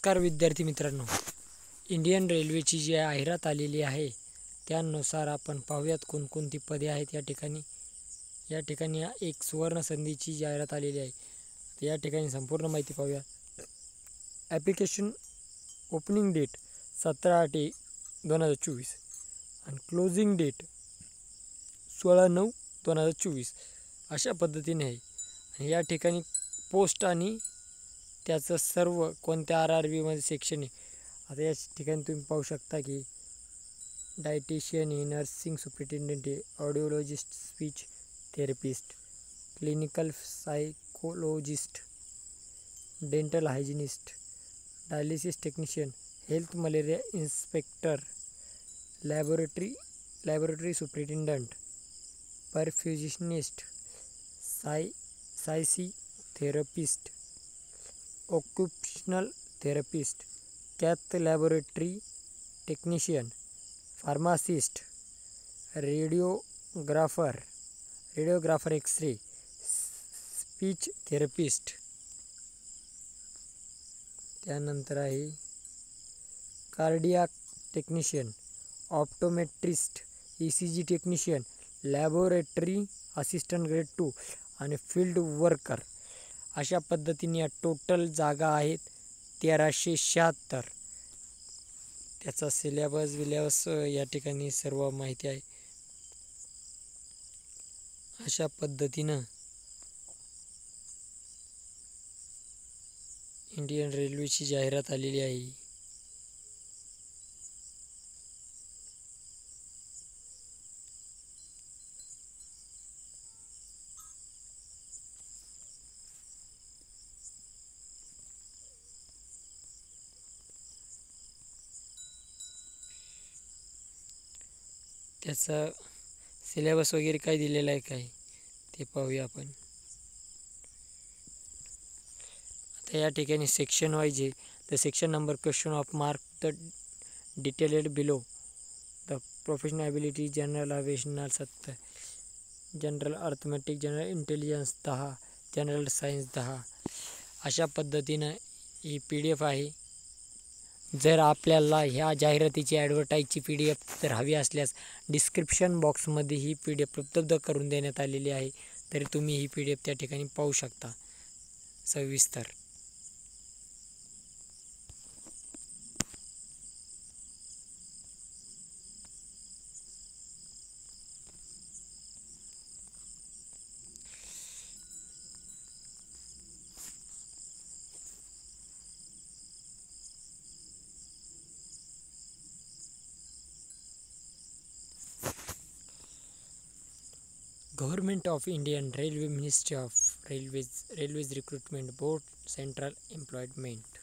नमस्कार विद्यार्थी मित्रांनो, इंडियन रेल्वेची जी जाहिरात आलेली आहे त्यानुसार आपण पाहूयात कोणकोणती पदे आहेत. या ठिकाणी एक सुवर्ण संधीची जाहिरात आलेली आहे. तर या ठिकाणी संपूर्ण माहिती पाहूया. ॲप्लिकेशन ओपनिंग डेट 17/8/2024 आणि क्लोजिंग डेट 16/9/2024 अशा पद्धतीने आहे. आणि या ठिकाणी पोस्ट आणि त्याचं सर्व कोणत्या RRBमध्ये सेक्शन आहे. आता या ठिकाणी तुम्ही पाहू शकता की डायटिशियन आहे, नर्सिंग सुपरिटेंडेंट आहे, audiologist, speech therapist, clinical psychologist, dental hygienist, dialysis technician, health malaria inspector, laboratory superintendent, perfusionist, सायसी therapist, occupational therapist, cath laboratory technician, pharmacist, radiographer X ray, speech therapist. त्यानंतर आहे cardiac technician, optometrist, ECG technician, laboratory assistant grade 2 आणि field worker. अशा पद्धतीने या total जागा आहेत 1376. त्याचा सिलेबस या ठिकाणी सर्व माहिती आहे. अशा पद्धतीनं इंडियन रेल्वेची जाहिरात आलेली आहे. त्याचा सिलेबस वगैरे काय दिलेला आहे काय ते पाहूया आपण. आता या ठिकाणी सेक्शन वाईज आहे. The section number question of mark the detailed below. The professional ability general aviation 70, general arithmetic, general intelligence 10, general science 10. अशा पद्धतीनं ही PDF आहे. जर आपल्याला ह्या जाहिरातीची ॲडव्हर्टाईजची PDF जर हवी असल्यास डिस्क्रिप्शन बॉक्समध्ये ही PDF उपलब्ध करून देण्यात आलेली आहे. तरी तुम्ही ही PDF त्या ठिकाणी पाहू शकता सविस्तर. Government of Indian railway, ministry of railways recruitment board, central employment.